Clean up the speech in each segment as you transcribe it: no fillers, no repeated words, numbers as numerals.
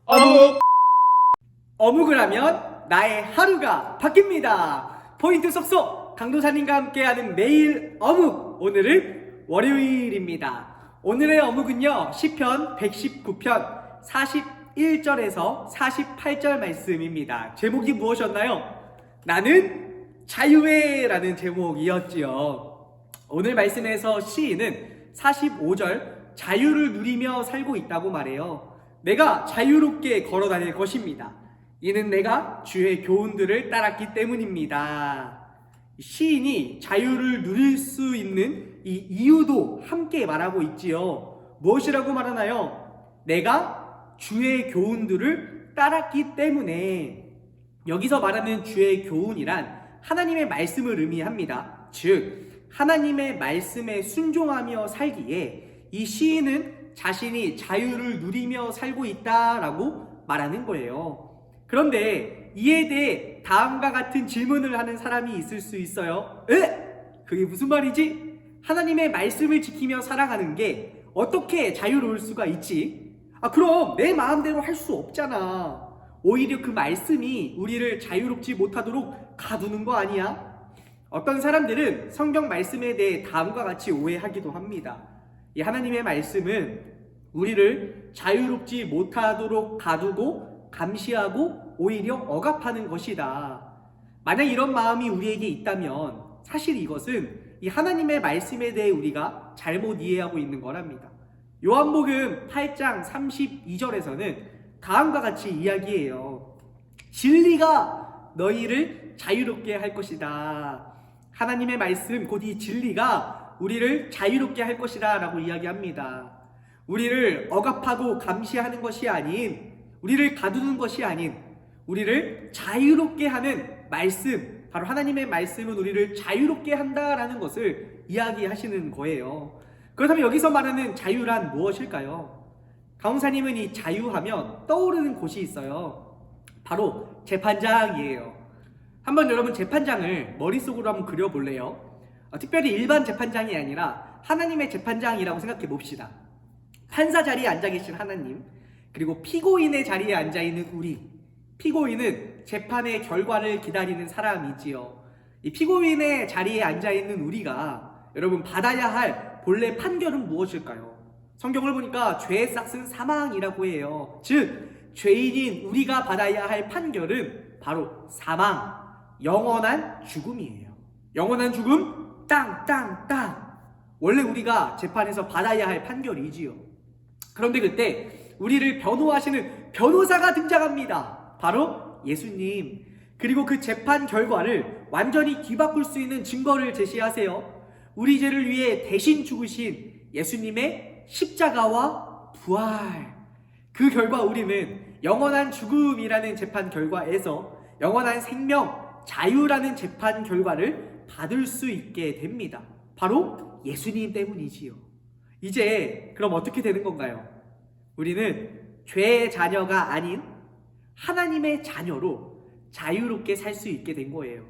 어묵! 어묵을 하면 나의 하루가 바뀝니다. 포인트 쏙쏙 강도사님과 함께하는 매일 어묵. 오늘은 월요일입니다. 오늘의 어묵은요, 시편 119편 41절에서 48절 말씀입니다. 제목이 무엇이었나요? 나는 자유해 라는 제목이었지요. 오늘 말씀에서 시인은 45절 자유를 누리며 살고 있다고 말해요. 내가 자유롭게 걸어 다닐 것입니다. 이는 내가 주의 교훈들을 따랐기 때문입니다. 시인이 자유를 누릴 수 있는 이 이유도 함께 말하고 있지요. 무엇이라고 말하나요? 내가 주의 교훈들을 따랐기 때문에. 여기서 말하는 주의 교훈이란 하나님의 말씀을 의미합니다. 즉 하나님의 말씀에 순종하며 살기에 이 시인은 자신이 자유를 누리며 살고 있다라고 말하는 거예요. 그런데 이에 대해 다음과 같은 질문을 하는 사람이 있을 수 있어요. 그게 무슨 말이지? 하나님의 말씀을 지키며 살아가는 게 어떻게 자유로울 수가 있지? 그럼 내 마음대로 할 수 없잖아. 오히려 그 말씀이 우리를 자유롭지 못하도록 가두는 거 아니야? 어떤 사람들은 성경 말씀에 대해 다음과 같이 오해하기도 합니다. 이 하나님의 말씀은 우리를 자유롭지 못하도록 가두고 감시하고 오히려 억압하는 것이다. 만약 이런 마음이 우리에게 있다면 사실 이것은 이 하나님의 말씀에 대해 우리가 잘못 이해하고 있는 거랍니다. 요한복음 8장 32절에서는 다음과 같이 이야기해요. 진리가 너희를 자유롭게 할 것이다. 하나님의 말씀 곧 이 진리가 우리를 자유롭게 할 것이다 라고 이야기합니다. 우리를 억압하고 감시하는 것이 아닌, 우리를 가두는 것이 아닌, 우리를 자유롭게 하는 말씀, 바로 하나님의 말씀은 우리를 자유롭게 한다라는 것을 이야기하시는 거예요. 그렇다면 여기서 말하는 자유란 무엇일까요? 강원사님은 이 자유하면 떠오르는 곳이 있어요. 바로 재판장이에요. 한번 여러분 재판장을 머릿속으로 한번 그려볼래요? 특별히 일반 재판장이 아니라 하나님의 재판장이라고 생각해 봅시다. 판사 자리에 앉아 계신 하나님, 그리고 피고인의 자리에 앉아 있는 우리. 피고인은 재판의 결과를 기다리는 사람이지요. 이 피고인의 자리에 앉아 있는 우리가 여러분 받아야 할 본래 판결은 무엇일까요? 성경을 보니까 죄의 싹은 사망이라고 해요. 즉 죄인인 우리가 받아야 할 판결은 바로 사망, 영원한 죽음이에요. 영원한 죽음, 땅. 원래 우리가 재판에서 받아야 할 판결이지요. 그런데 그때 우리를 변호하시는 변호사가 등장합니다. 바로 예수님. 그리고 그 재판 결과를 완전히 뒤바꿀 수 있는 증거를 제시하세요. 우리 죄를 위해 대신 죽으신 예수님의 십자가와 부활. 그 결과 우리는 영원한 죽음이라는 재판 결과에서 영원한 생명, 자유라는 재판 결과를 받을 수 있게 됩니다. 바로 예수님 때문이지요. 이제 그럼 어떻게 되는 건가요? 우리는 죄의 자녀가 아닌 하나님의 자녀로 자유롭게 살 수 있게 된 거예요.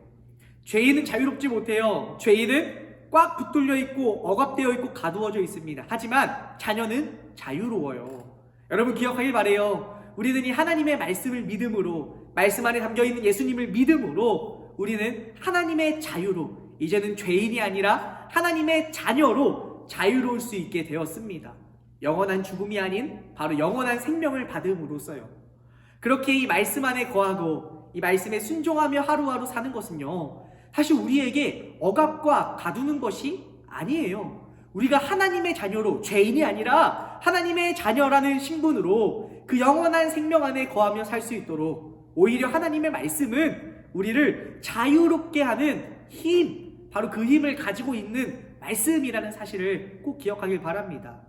죄인은 자유롭지 못해요. 죄인은 꽉 붙들려 있고 억압되어 있고 가두어져 있습니다. 하지만 자녀는 자유로워요. 여러분 기억하길 바래요. 우리는 이 하나님의 말씀을 믿음으로, 말씀 안에 담겨있는 예수님을 믿음으로 우리는 하나님의 자유로, 이제는 죄인이 아니라 하나님의 자녀로 자유로울 수 있게 되었습니다. 영원한 죽음이 아닌 바로 영원한 생명을 받음으로써요. 그렇게 이 말씀 안에 거하고 이 말씀에 순종하며 하루하루 사는 것은요, 사실 우리에게 억압과 가두는 것이 아니에요. 우리가 하나님의 자녀로, 죄인이 아니라 하나님의 자녀라는 신분으로 그 영원한 생명 안에 거하며 살 수 있도록 오히려 하나님의 말씀은 우리를 자유롭게 하는 힘, 바로 그 힘을 가지고 있는 말씀이라는 사실을 꼭 기억하길 바랍니다.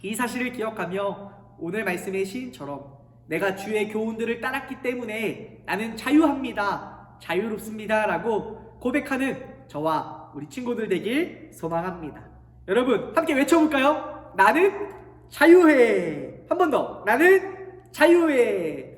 이 사실을 기억하며 오늘 말씀의 시인처럼 내가 주의 교훈들을 따랐기 때문에 나는 자유합니다, 자유롭습니다 라고 고백하는 저와 우리 친구들 되길 소망합니다. 여러분 함께 외쳐볼까요? 나는 자유해. 한 번 더. 나는 자유해.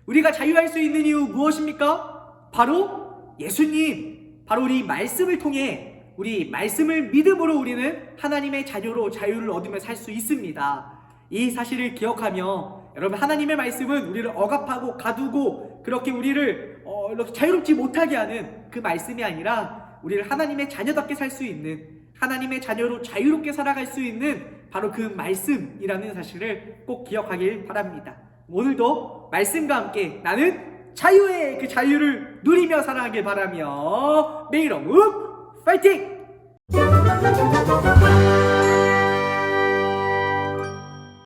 우리가 자유할 수 있는 이유 무엇입니까? 바로 예수님, 바로 우리 말씀을 통해, 우리 말씀을 믿음으로 우리는 하나님의 자녀로 자유를 얻으며 살 수 있습니다. 이 사실을 기억하며 여러분, 하나님의 말씀은 우리를 억압하고 가두고 그렇게 우리를 이렇게 자유롭지 못하게 하는 그 말씀이 아니라 우리를 하나님의 자녀답게 살 수 있는, 하나님의 자녀로 자유롭게 살아갈 수 있는 바로 그 말씀이라는 사실을 꼭 기억하길 바랍니다. 오늘도 말씀과 함께 나는 자유의 그 자유를 누리며 살아가길 바라며 매일 어묵 파이팅!